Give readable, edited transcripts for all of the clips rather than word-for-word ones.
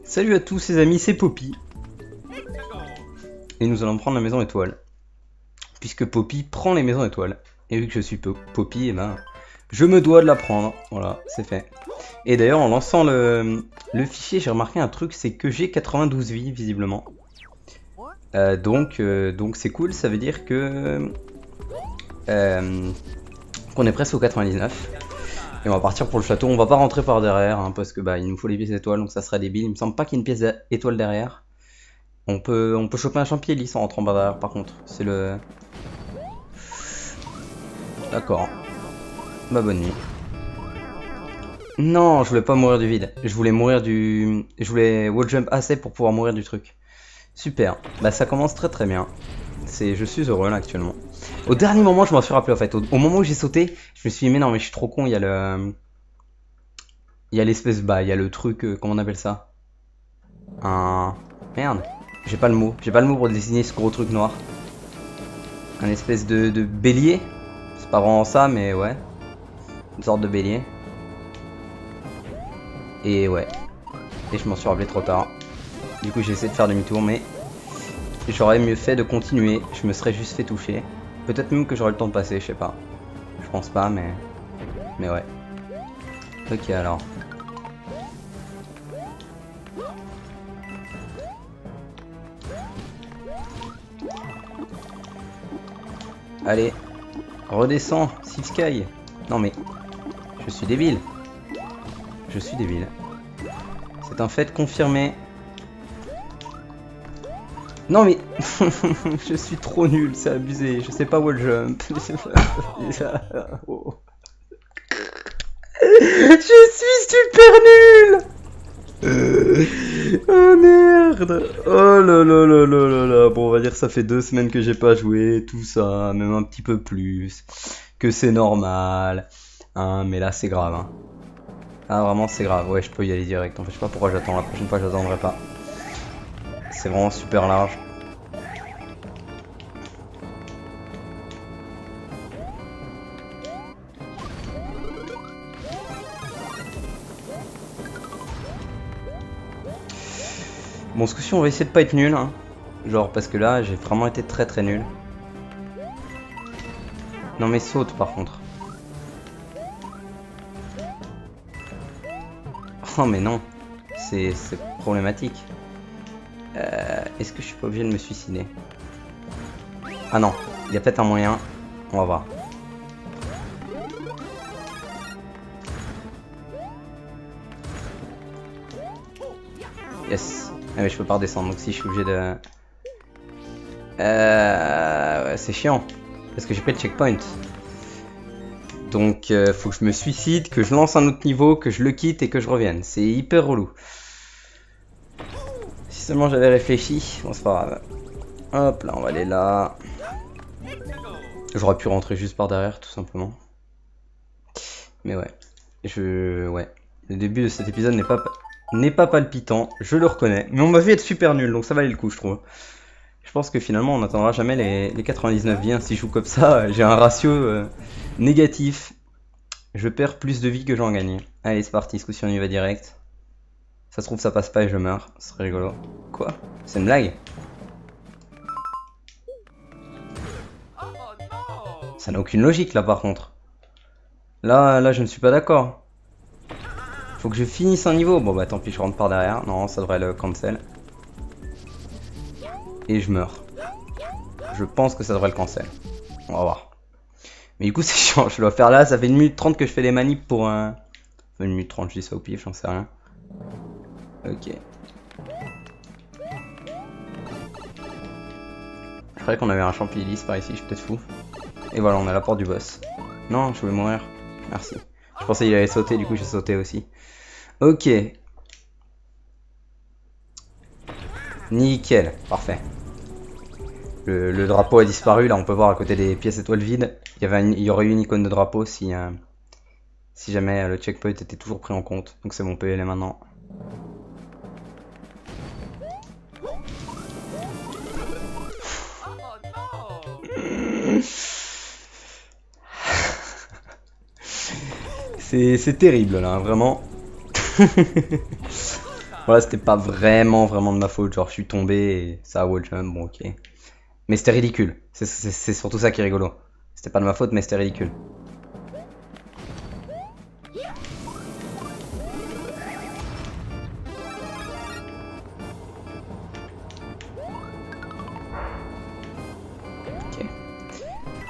Salut à tous les amis, c'est Poppy. Et nous allons prendre la maison étoile. Puisque Poppy prend les maisons étoiles. Et vu que je suis Poppy, et ben, je me dois de la prendre. Voilà, c'est fait. Et d'ailleurs, en lançant le fichier, j'ai remarqué un truc, c'est que j'ai 92 vies, visiblement. Donc c'est cool, ça veut dire que... qu'on est presque au 99. Et on va partir pour le château, on va pas rentrer par derrière, hein, parce que bah il nous faut les pièces étoiles, donc ça serait débile. Il me semble pas qu'il y ait une pièce étoile derrière. On peut choper un champion lisse en rentrant par derrière, par contre. C'est le... D'accord. Bah bonne nuit. Non, je voulais pas mourir du vide. Je voulais mourir du... Je voulais wall jump assez pour pouvoir mourir du truc. Super. Bah ça commence très très bien. Je suis heureux là actuellement. Au dernier moment, je m'en suis rappelé en fait. Au moment où j'ai sauté, je me suis dit mais non mais je suis trop con, il y a le... Il y a l'espèce... Bah il y a le truc... comment on appelle ça? Merde. J'ai pas le mot. J'ai pas le mot pour désigner ce gros truc noir. Un espèce de bélier. C'est pas vraiment ça mais ouais. Une sorte de bélier. Et ouais. Et je m'en suis rappelé trop tard. Du coup j'ai essayé de faire demi-tour mais... J'aurais mieux fait de continuer. Je me serais juste fait toucher. Peut-être même que j'aurais le temps de passer, je sais pas. Je pense pas mais... Mais ouais. Ok alors. Allez. Redescends, Sea Sky. Non mais... Je suis débile. Je suis débile. C'est un fait confirmé. Non mais... Je suis trop nul, c'est abusé. Je sais pas wall jump. Oh. Je suis super nul. Oh merde. Oh là là là là là là. Bon on va dire que ça fait 2 semaines que j'ai pas joué. Tout ça, même un petit peu plus. Que c'est normal. Hein, mais là c'est grave. Hein. Ah vraiment c'est grave. Ouais je peux y aller direct. En fait je sais pas pourquoi j'attends. La prochaine fois j'attendrai pas. C'est vraiment super large. Bon, ce coup-ci, on va essayer de pas être nul. Hein. Genre, parce que là, j'ai vraiment été très très nul. Non, mais saute par contre. Oh, mais non. C'est problématique. Est-ce que je suis pas obligé de me suicider? Ah non, il y a peut-être un moyen. On va voir. Yes. Ah mais je peux pas redescendre, donc si je suis obligé de... Ouais, c'est chiant. Parce que j'ai pas le checkpoint. Donc faut que je me suicide, que je lance un autre niveau, que je le quitte et que je revienne. C'est hyper relou. Si seulement j'avais réfléchi, bon c'est pas grave. Hop là, on va aller là. J'aurais pu rentrer juste par derrière, tout simplement. Mais ouais. Ouais. Le début de cet épisode n'est pas palpitant, je le reconnais. Mais on m'a vu être super nul, donc ça valait le coup, je trouve. Je pense que finalement, on n'atteindra jamais les 99 vies. Si je joue comme ça, j'ai un ratio négatif. Je perds plus de vie que j'en gagne. Allez, c'est parti, ce coup-ci, on y va direct. Ça se trouve, ça passe pas et je meurs. Ce serait rigolo. Quoi? C'est une blague? Ça n'a aucune logique, là, par contre. Là, je ne suis pas d'accord. Faut que je finisse un niveau. Bon, bah tant pis, je rentre par derrière. Non, ça devrait le cancel. Et je meurs. Je pense que ça devrait le cancel. On va voir. Mais du coup, c'est chiant. Je dois faire là. Ça fait 1 minute 30 que je fais les manips pour un... 1 minute 30, je dis ça au pif, j'en sais rien. Ok. Je croyais qu'on avait un champion lisse par ici, je suis peut-être fou. Et voilà, on a la porte du boss. Non, je voulais mourir. Merci. Je pensais qu'il allait sauter, du coup j'ai sauté aussi. Ok. Nickel, parfait. Le drapeau a disparu, là on peut voir à côté des pièces étoiles vides. Il y aurait eu une icône de drapeau si jamais le checkpoint était toujours pris en compte. Donc c'est bon, on peut y aller maintenant. C'est terrible là, vraiment. Voilà, c'était pas vraiment de ma faute. Genre, je suis tombé et ça a wall jump, bon, ok. Mais c'était ridicule. C'est surtout ça qui est rigolo. C'était pas de ma faute, mais c'était ridicule. Ok.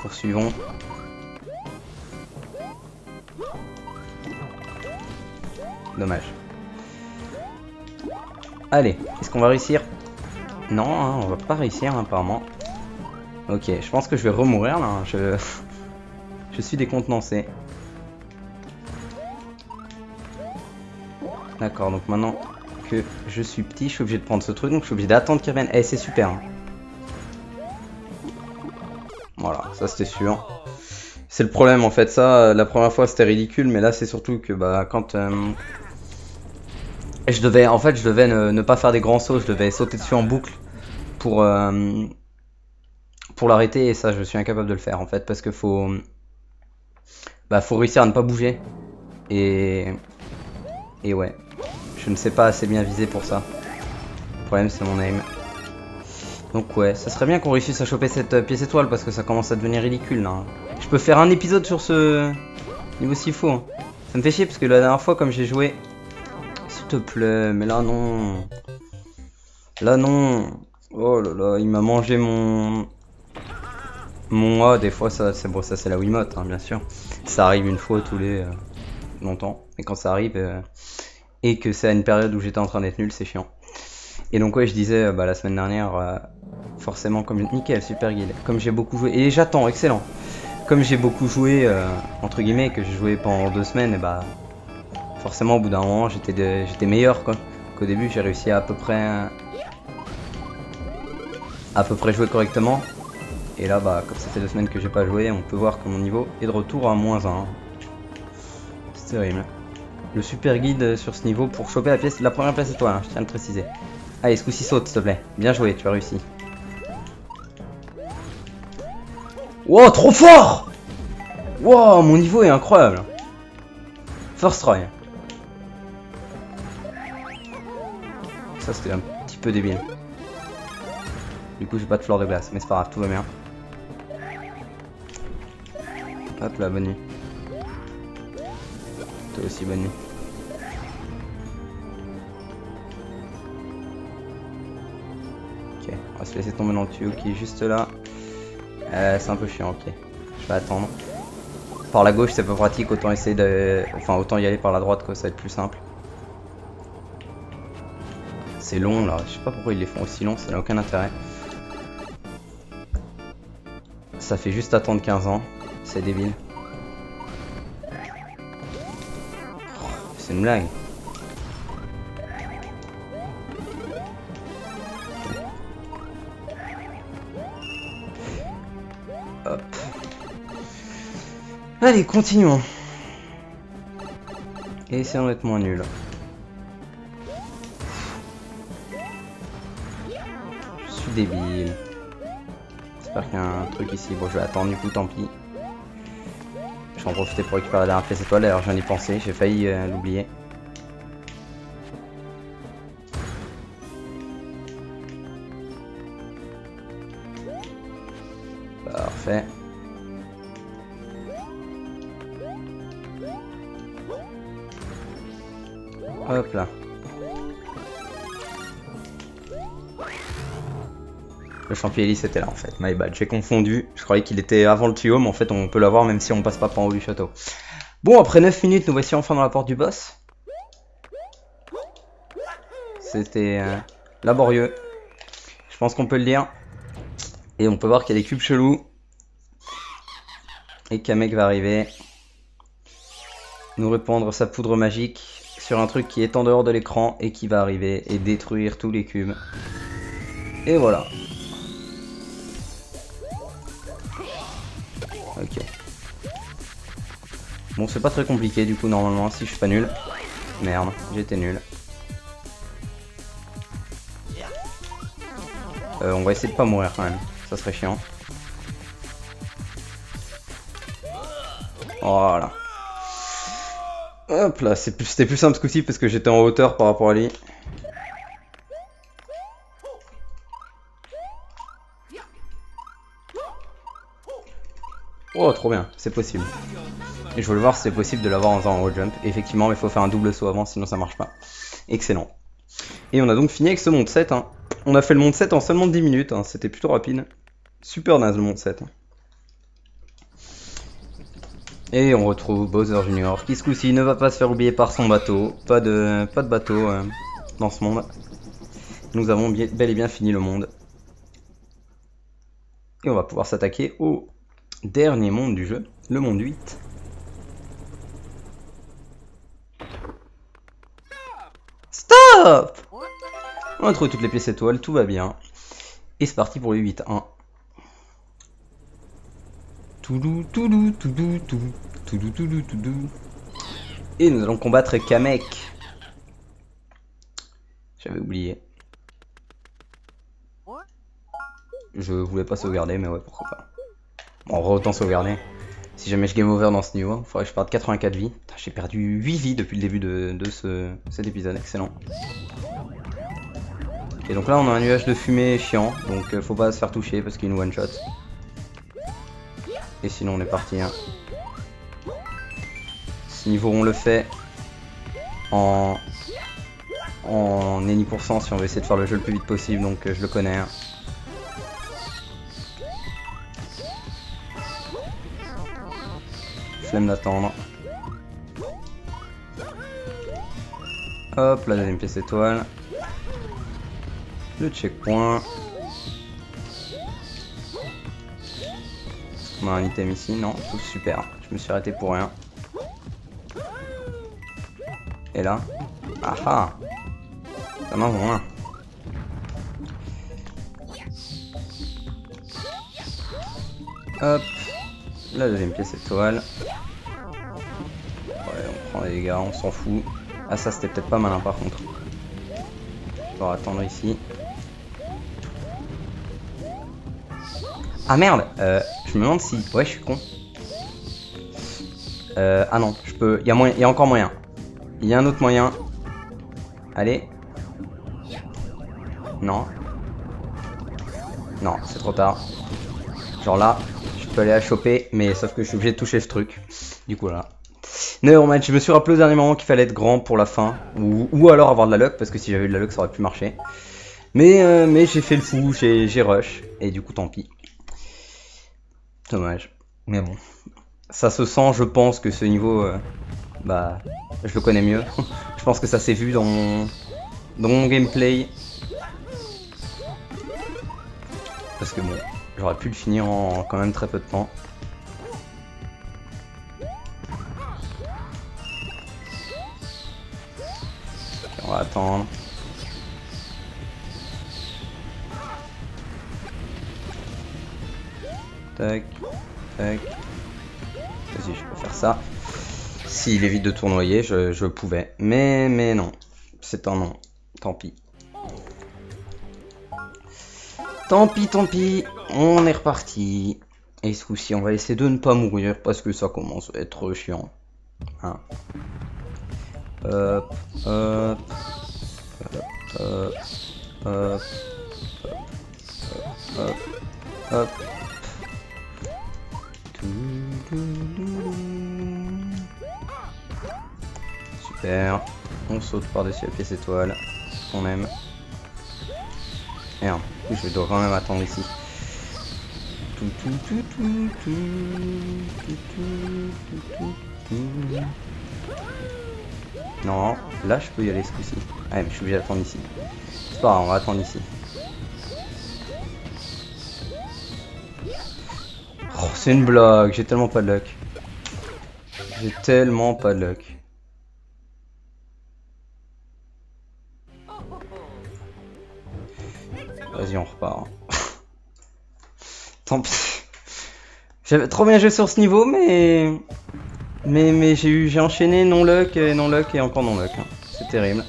Poursuivons. Dommage. Allez, est-ce qu'on va réussir? Non, hein, on va pas réussir hein, apparemment. Ok, je pense que je vais remourir là. Hein. Je suis décontenancé. D'accord, donc maintenant que je suis petit, je suis obligé de prendre ce truc, donc je suis obligé d'attendre qu'il revienne. Eh, c'est super. Hein. Voilà, ça c'était sûr. C'est le problème en fait, ça, la première fois c'était ridicule, mais là c'est surtout que bah quand... je devais ne pas faire des grands sauts, je devais sauter dessus en boucle pour l'arrêter, et ça je suis incapable de le faire en fait, parce que faut réussir à ne pas bouger, et ouais, je ne sais pas assez bien viser pour ça. Le problème c'est mon aim. Donc ouais, ça serait bien qu'on réussisse à choper cette pièce étoile, parce que ça commence à devenir ridicule là. Je peux faire un épisode sur ce niveau s'il faut. Hein. Ça me fait chier parce que la dernière fois comme j'ai joué... S'il te plaît, mais là non. Là non. Oh là là, il m'a mangé mon... Ah, des fois ça c'est bon, ça c'est la Wiimote, hein, bien sûr. Ça arrive une fois tous les longtemps. Et quand ça arrive et que c'est à une période où j'étais en train d'être nul, c'est chiant. Et donc ouais, je disais la semaine dernière, forcément comme nickel, super guild. Comme j'ai beaucoup joué, et j'attends, excellent. Comme j'ai beaucoup joué, entre guillemets, que j'ai joué pendant 2 semaines, et bah forcément au bout d'un moment j'étais meilleur quoi. Qu'au début j'ai réussi à peu près jouer correctement. Et là bah comme ça fait 2 semaines que j'ai pas joué, on peut voir que mon niveau est de retour à -1. C'est terrible. Le super guide sur ce niveau pour choper la première pièce étoile, hein, je tiens à le préciser. Allez, ce coup-ci saute s'il te plaît. Bien joué, tu as réussi. Wow, trop fort! Wow, mon niveau est incroyable. First try. Ça c'était un petit peu débile. Du coup j'ai pas de fleur de glace, mais c'est pas grave, tout va bien. Hop là, bonne nuit. Toi aussi bonne nuit. Ok, on va se laisser tomber dans le tuyau qui est juste là. C'est un peu chiant, ok. Je vais attendre. Par la gauche c'est pas pratique, autant essayer de... Enfin autant y aller par la droite quoi, ça va être plus simple. C'est long là, je sais pas pourquoi ils les font aussi long, ça n'a aucun intérêt. Ça fait juste attendre 15 ans, c'est débile. Oh, c'est une blague. Hop. Allez, continuons. Et essayons d'être moins nul. Je suis débile. J'espère qu'il y a un truc ici. Bon, je vais attendre du coup, tant pis. Je vais en profiter pour récupérer la dernière pièce étoile. D'ailleurs, j'en ai pensé, j'ai failli l'oublier. Parfait. Hop là. Le champion hélice était là en fait, my bad, j'ai confondu, je croyais qu'il était avant le tuyau, mais en fait on peut l'avoir même si on passe pas par en haut du château. Bon, après 9 minutes, nous voici enfin dans la porte du boss. C'était laborieux, je pense qu'on peut le dire. Et on peut voir qu'il y a des cubes chelous. Et qu'un mec va arriver nous répandre sa poudre magique sur un truc qui est en dehors de l'écran et qui va arriver et détruire tous les cubes. Et voilà. Ok. Bon, c'est pas très compliqué du coup normalement si je suis pas nul. Merde, j'étais nul. On va essayer de pas mourir quand même, ça serait chiant. Voilà. Hop là, c'était plus simple ce coup-ci parce que j'étais en hauteur par rapport à lui. Oh, trop bien, c'est possible. Et je voulais voir si c'est possible de l'avoir en faisant un wall jump. Et effectivement, il faut faire un double saut avant, sinon ça marche pas. Excellent. Et on a donc fini avec ce monde 7. Hein. On a fait le monde 7 en seulement 10 minutes, hein. C'était plutôt rapide. Super naze le monde 7. Et on retrouve Bowser Jr. qui ce coup-ci ne va pas se faire oublier par son bateau. Pas de bateau dans ce monde. Nous avons bel et bien fini le monde. Et on va pouvoir s'attaquer au dernier monde du jeu, le monde 8. Stop! On a trouvé toutes les pièces étoiles, tout va bien. Et c'est parti pour le 8-1. Et nous allons combattre Kamek. J'avais oublié. Je voulais pas sauvegarder, mais ouais, pourquoi pas. Bon, on va autant sauvegarder. Si jamais je game over dans ce niveau, il faudrait que je perde 84 vies. J'ai perdu 8 vies depuis le début de cet épisode, excellent. Et donc là on a un nuage de fumée chiant, donc faut pas se faire toucher parce qu'il nous one shot. Et sinon on est parti. Hein. Ce niveau on le fait en any% si on veut essayer de faire le jeu le plus vite possible, donc je le connais. Hein. Flemme d'attendre. Hop, la deuxième pièce étoile. Le checkpoint. On a un item ici, non, tout super. Je me suis arrêté pour rien. Et là, ah, ça m'en va. Hop, la deuxième pièce étoile. Ouais, on prend les dégâts, on s'en fout. Ah, ça c'était peut-être pas malin par contre. On va attendre ici. Ah merde, je me demande si... Ouais, je suis con. Ah non, je peux... Il y a encore moyen. Il y a un autre moyen. Allez. Non. Non, c'est trop tard. Genre là, je peux aller la choper, mais sauf que je suis obligé de toucher ce truc. Du coup là. Nevermind, je me suis rappelé au dernier moment qu'il fallait être grand pour la fin. Ou alors avoir de la luck, parce que si j'avais eu de la luck, ça aurait pu marcher. Mais j'ai fait le fou, j'ai rush. Et du coup, tant pis. Dommage. Mais bon. Ça se sent, je pense que ce niveau... bah, je le connais mieux. Je pense que ça s'est vu dans mon gameplay. Parce que bon, j'aurais pu le finir en quand même très peu de temps. On va attendre. Tac, tac. Vas-y, je peux faire ça. S'il évite de tournoyer, je pouvais. Mais non. C'est un non. Tant pis. Tant pis. On est reparti. Et ce coup-ci, on va essayer de ne pas mourir parce que ça commence à être chiant. Hein. Hop. Super. On saute par-dessus la pièce étoile. On aime. Merde, je dois quand même attendre ici. Non, là je peux y aller ce coup-ci. Ah mais je suis obligé d'attendre ici. C'est pas grave, on va attendre ici. Oh, c'est une blague, j'ai tellement pas de luck. J'ai tellement pas de luck. Vas-y, on repart. Tant pis. J'avais trop bien joué sur ce niveau, mais j'ai enchaîné non-luck et encore non-luck. Hein. C'est terrible.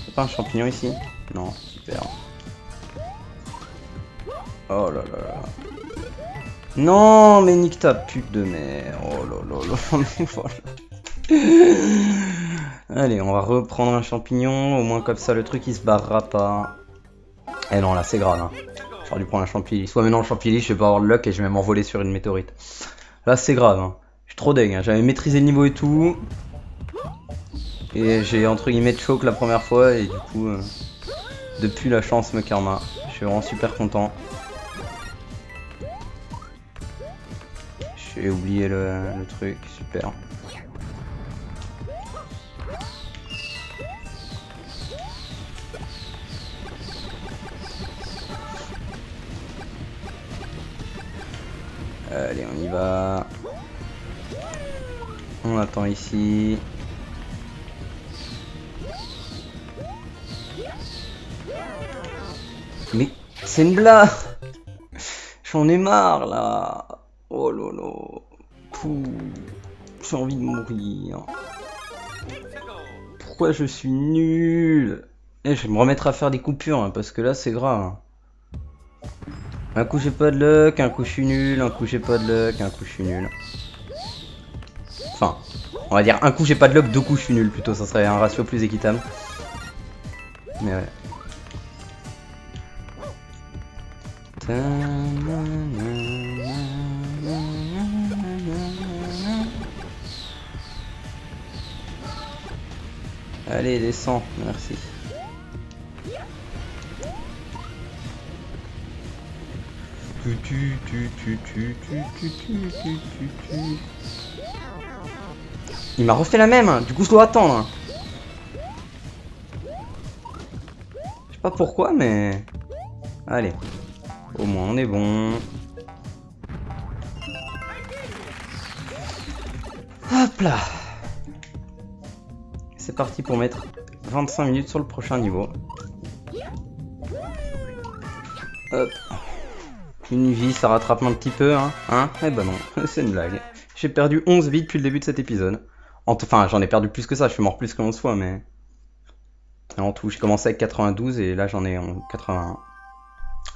Y'a pas un champignon ici? Non, super. Oh là là là. Non, mais nique ta pute de merde. Oh là là là, mais voilà. Allez, on va reprendre un champignon. Au moins comme ça, le truc il se barrera pas. Eh non, là c'est grave. Hein. J'aurais dû prendre un champignon. Soit maintenant le champignon, je vais pas avoir de luck et je vais m'envoler sur une météorite. Là, c'est grave. Hein. Je suis trop deg. Hein. J'avais maîtrisé le niveau et tout. Et j'ai entre guillemets choke la première fois. Et du coup, depuis la chance me karma. Je suis vraiment super content. J'ai oublié le truc. Super. Allez, on y va. On attend ici. Mais c'est une blague. J'en ai marre là. Oh lolo. J'ai envie de mourir. Pourquoi je suis nul? Je vais me remettre à faire des coupures hein, parce que là c'est grave. Un coup j'ai pas de luck, un coup je suis nul, un coup j'ai pas de luck, un coup je suis nul. Enfin, on va dire un coup j'ai pas de luck, 2 coups je suis nul plutôt, ça serait un ratio plus équitable. Mais ouais. Allez, descends, merci. Il m'a refait la même, hein. Du coup je dois attendre. Je sais pas pourquoi, mais... Allez, au moins on est bon. Hop là. C'est parti pour mettre 25 minutes sur le prochain niveau. Hop. Une vie, ça rattrape un petit peu, hein. Eh ben non, c'est une blague. J'ai perdu 11 vies depuis le début de cet épisode. Enfin, j'en ai perdu plus que ça, je suis mort plus que 11 fois, mais... En tout, j'ai commencé avec 92 et là j'en ai 81.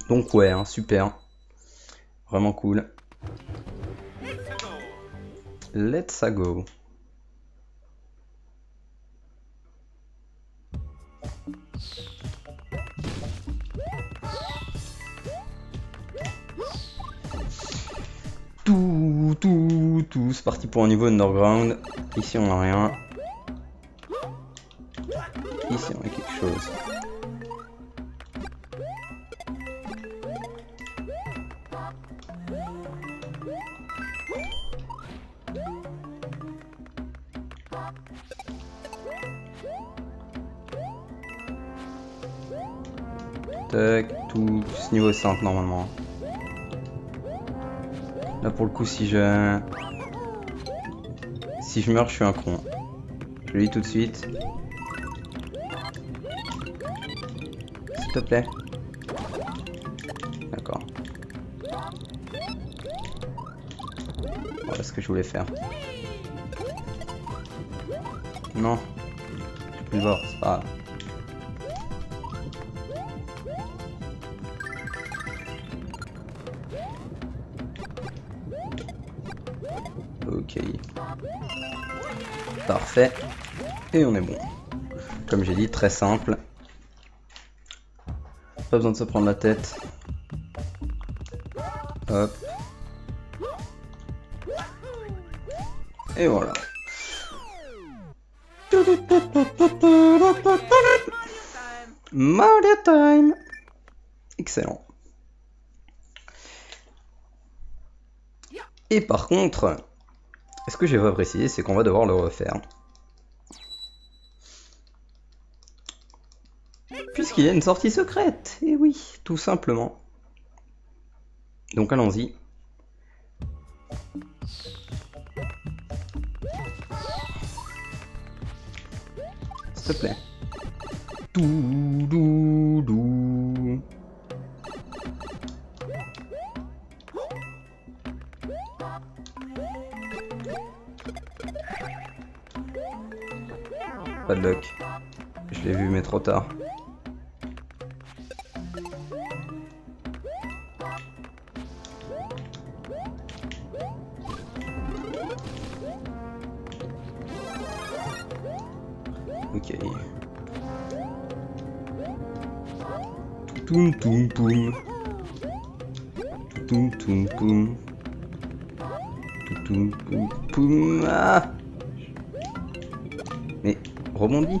Donc ouais, hein, super. Vraiment cool. Let's go. Tout, c'est parti pour un niveau underground. Ici on a rien. Ici on a quelque chose. Tac, tout ce niveau est simple normalement. Là pour le coup si je meurs je suis un con. Je le dis tout de suite. S'il te plaît. D'accord. Voilà ce que je voulais faire. Non. Je peux le voir, c'est pas grave. Ok. Parfait. Et on est bon. Comme j'ai dit, très simple. Pas besoin de se prendre la tête. Hop. Et voilà. Mario time. Excellent. Et par contre, ce que j'ai pas précisé, c'est qu'on va devoir le refaire. Puisqu'il y a une sortie secrète. Et oui, tout simplement. Donc allons-y. S'il te plaît. Doudou. Pas de luck. Je l'ai vu mais trop tard. Ok. Toum toum poum. Toum toum poum. Poum. Ah. Mais rebondis.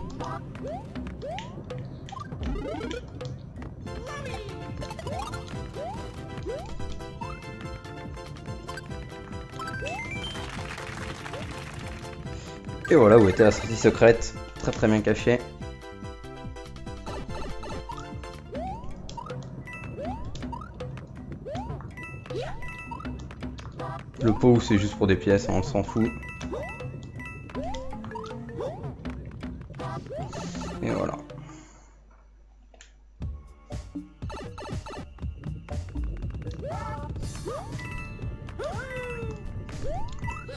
Et voilà où était la sortie secrète, très bien cachée. Le pot c'est juste pour des pièces, on s'en fout. Et voilà.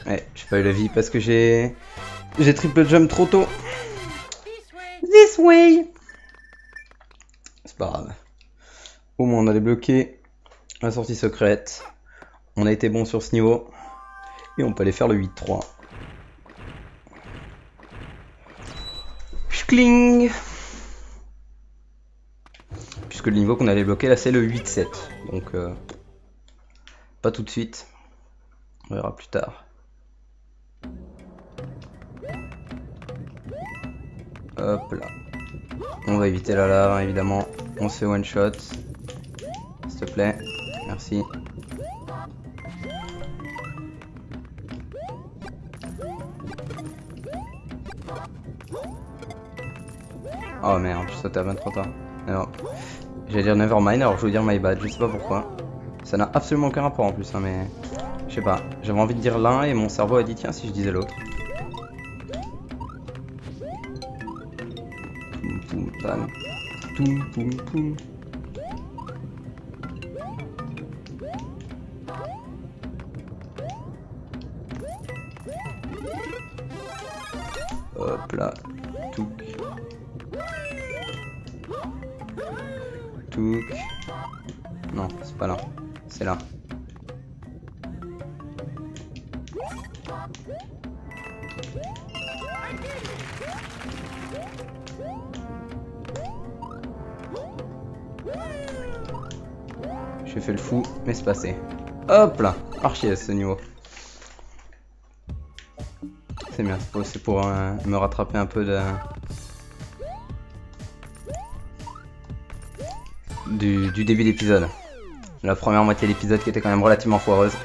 Ouais, j'ai pas eu la vie parce que j'ai triple jump trop tôt. This way. C'est pas grave. Au moins on a débloqué la sortie secrète. On a été bon sur ce niveau. Et on peut aller faire le 8-3. Schkling. Puisque le niveau qu'on allait bloquer là c'est le 8-7. Donc pas tout de suite. On verra plus tard. Hop là. On va éviter la lave hein, évidemment. On se fait one shot. S'il te plaît. Merci. Oh merde, je sautais à 23 ans. Alors, j'allais dire nevermind, alors je veux dire my bad, je sais pas pourquoi. Ça n'a absolument aucun rapport en plus, hein, mais je sais pas. J'avais envie de dire l'un et mon cerveau a dit tiens si je disais l'autre. Poum poum bam. Poum poum poum. Hop là. Touk. Touk. Non, c'est pas là. C'est là. J'ai fait le fou, mais c'est passé. Hop là, archi à ce niveau. C'est bien, c'est pour me rattraper un peu du début d'épisode. La première moitié de l'épisode qui était quand même relativement foireuse.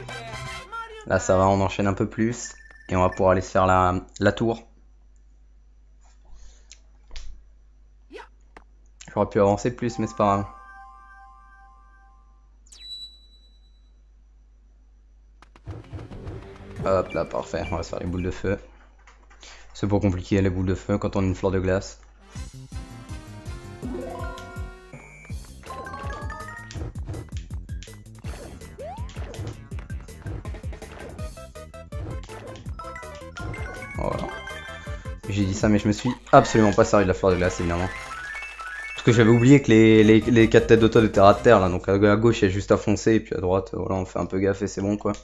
Là ça va, on enchaîne un peu plus. Et on va pouvoir aller se faire la tour. J'aurais pu avancer plus, mais c'est pas grave. Hop là, parfait. On va se faire les boules de feu. C'est pas compliqué les boules de feu quand on a une fleur de glace. Voilà. J'ai dit ça mais je me suis absolument pas servi de la fleur de glace évidemment. Parce que j'avais oublié que les 4 têtes d'auto étaient à terre là. Donc à gauche il y a juste à foncer et puis à droite voilà on fait un peu gaffe et c'est bon quoi.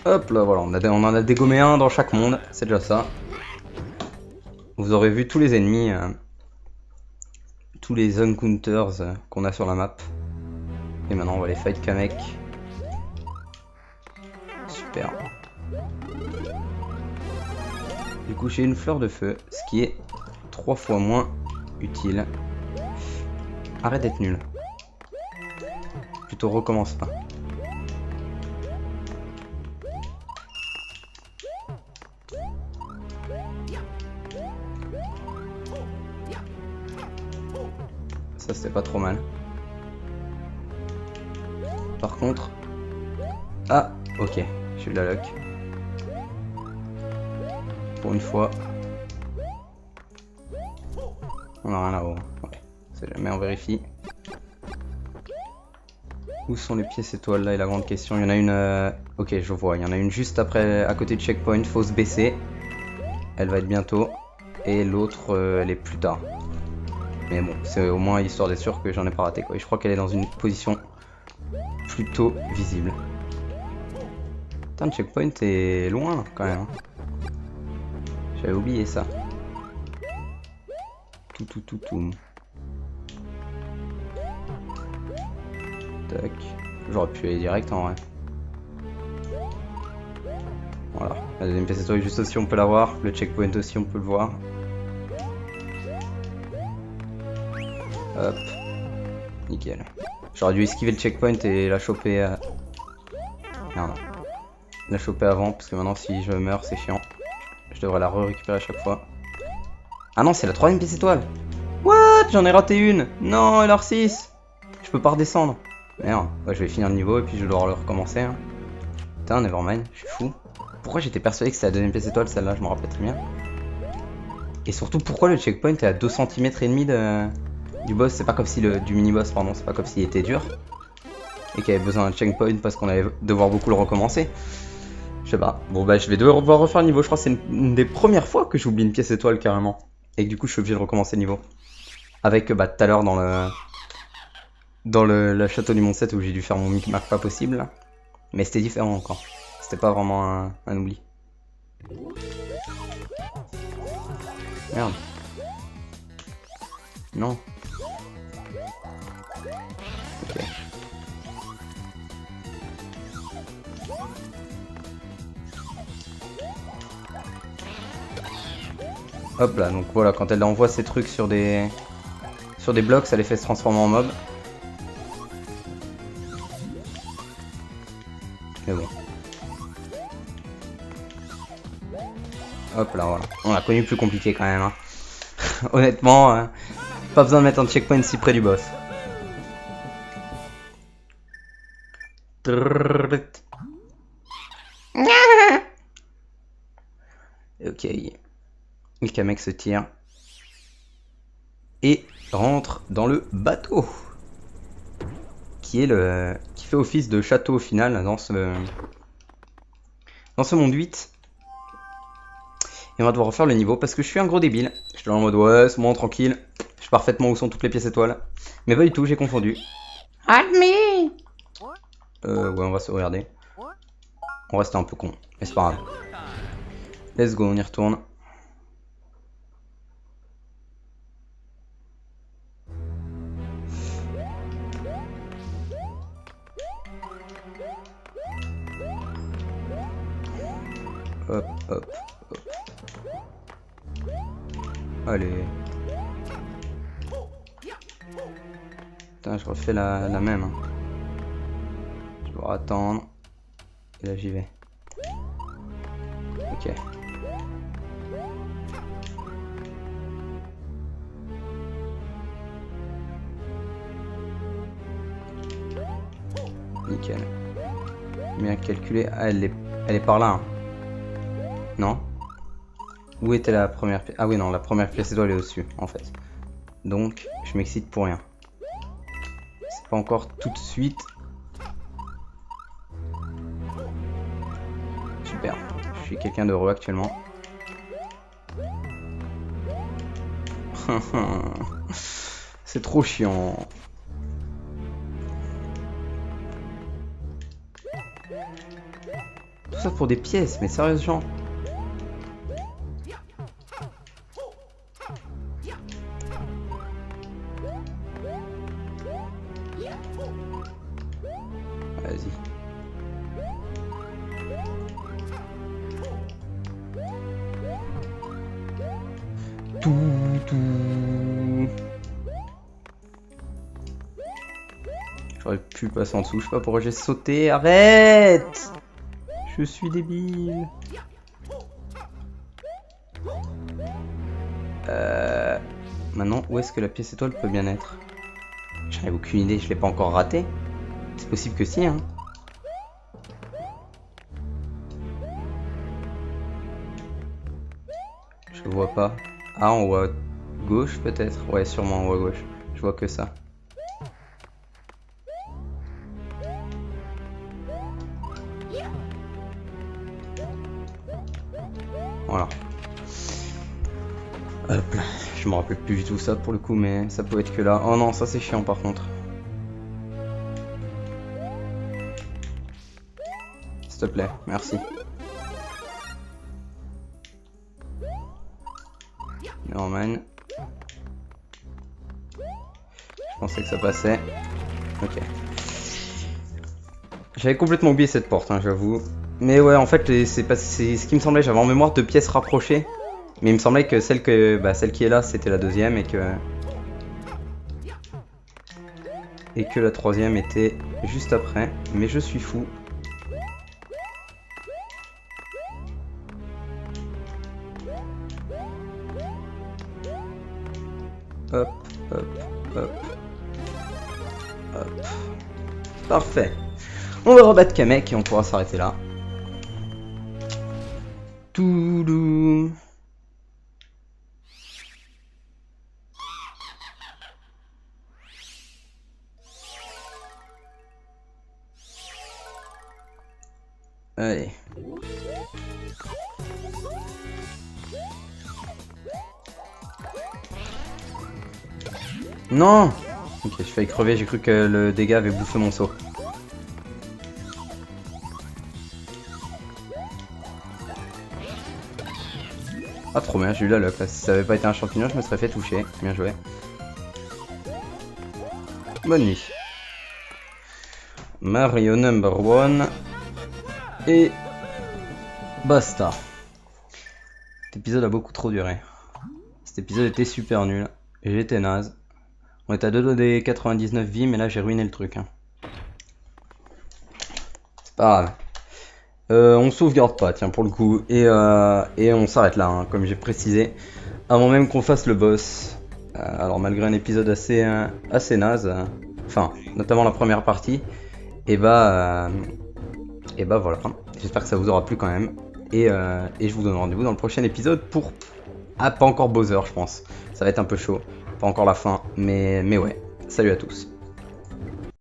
Hop là voilà, on en a dégommé un dans chaque monde, c'est déjà ça. Vous aurez vu tous les ennemis, tous les encounters qu'on a sur la map. Et maintenant on va les fight Kamek. Super. Du coup j'ai une fleur de feu, ce qui est 3 fois moins utile. Arrête d'être nul. Plutôt recommence pas. Ça c'était pas trop mal. Par contre... Ah, ok, j'ai eu de la luck. Pour une fois. On a rien là-haut. Ouais, c'est jamais on vérifie. Où sont les pièces étoiles là est la grande question. Il y en a une... Ok, je vois. Il y en a une juste après, à côté de checkpoint. Faut se baisser. Elle va être bientôt. Et l'autre, elle est plus tard. Mais bon, c'est au moins histoire d'être sûr que j'en ai pas raté quoi. Et je crois qu'elle est dans une position plutôt visible. Putain, le checkpoint est loin quand même. J'avais oublié ça. Tout. Tac. J'aurais pu aller direct en vrai. Voilà, la deuxième pièce étoile juste aussi, on peut la voir. Le checkpoint aussi, on peut le voir. Hop. Nickel. J'aurais dû esquiver le checkpoint et la choper... Merde. La choper avant, parce que maintenant si je meurs, c'est chiant. Je devrais la récupérer à chaque fois. Ah non, c'est la troisième pièce étoile. What? J'en ai raté une. Non, LR6. Je peux pas redescendre. Merde. Ouais, je vais finir le niveau et puis je vais devoir le recommencer. Hein. Putain, nevermind, je suis fou. Pourquoi j'étais persuadé que c'était la deuxième pièce étoile, celle-là, je me rappelle très bien. Et surtout, pourquoi le checkpoint est à 2 cm et demi du boss? C'est pas comme si du mini-boss, pardon, c'est pas comme s'il était dur. Et qu'il y avait besoin d'un checkpoint parce qu'on allait devoir beaucoup le recommencer. Je sais pas. Bon bah je vais devoir refaire le niveau. Je crois que c'est une des premières fois que j'oublie une pièce étoile carrément. Et que du coup je suis obligé de recommencer le niveau. Avec bah tout à l'heure dans le château du Mont 7 où j'ai dû faire mon micmac pas possible. Là. Mais c'était différent encore. C'était pas vraiment un oubli. Merde. Non. Ok. Hop là, donc voilà, quand elle envoie ces trucs sur des blocs, ça les fait se transformer en mob. Mais bon. Hop là, voilà. On a connu plus compliqué quand même. Hein. Honnêtement, pas besoin de mettre un checkpoint si près du boss. Ok. Le Kamek se tire. Et rentre dans le bateau. Qui fait office de château au final dans ce monde 8. Et on va devoir refaire le niveau parce que je suis un gros débile. Je suis en mode ouais, c'est bon, tranquille. Je sais parfaitement où sont toutes les pièces étoiles. Mais pas du tout, j'ai confondu. Help me! Ouais, on va se regarder. On reste un peu con, mais c'est pas grave. Let's go, on y retourne. Hop, hop, hop. Allez. Putain, je refais la même. Hein. Je vais attendre. Et là, j'y vais. Ok. Nickel. Bien calculé. Ah, elle est par là. Hein. Non? Où était la première pièce? Ah oui, non, la première pièce étoile est au-dessus, en fait. Donc, je m'excite pour rien. C'est pas encore tout de suite. Super. Je suis quelqu'un d'heureux actuellement. C'est trop chiant. Tout ça pour des pièces, mais sérieusement. Vas-y. Tout. J'aurais pu passer en dessous, je sais pas pourquoi j'ai sauté. Arrête! Je suis débile. Maintenant, où est-ce que la pièce étoile peut bien être? J'en ai aucune idée, je l'ai pas encore raté. C'est possible que si, hein. Je vois pas. Ah, en haut à gauche peut-être? Ouais, sûrement en haut à gauche. Je vois que ça. Voilà. Hop là. Je me rappelle plus du tout ça pour le coup, mais ça peut être que là. Oh non, ça c'est chiant par contre. S'il te plaît, merci. Norman. Je pensais que ça passait. Ok. J'avais complètement oublié cette porte, hein, j'avoue. Mais ouais, en fait, c'est ce qui me semblait. J'avais en mémoire 2 pièces rapprochées. Mais il me semblait que celle qui est là, c'était la deuxième et que la troisième était juste après. Mais je suis fou. Hop, hop, hop. Hop. Parfait. On va rebattre Kamek et on pourra s'arrêter là. Toulou. Allez. Non. Ok, je failli crever, j'ai cru que le dégât avait bouffé mon saut. Ah trop bien, j'ai eu la luck là. Si ça avait pas été un champignon, je me serais fait toucher. Bien joué. Bonne nuit. Mario number 1. Et basta. Cet épisode a beaucoup trop duré. Cet épisode était super nul. J'étais naze. On est à 2 doigts des 99 vies, mais là j'ai ruiné le truc. Hein. C'est pas grave. On sauvegarde pas, tiens, pour le coup. Et on s'arrête là, hein, comme j'ai précisé. Avant même qu'on fasse le boss. Alors malgré un épisode assez naze. Enfin, notamment la première partie. Et bah voilà. J'espère que ça vous aura plu quand même. Et je vous donne rendez-vous dans le prochain épisode pour... Ah, pas encore Bowser, je pense. Ça va être un peu chaud. Pas encore la fin. Mais ouais. Salut à tous.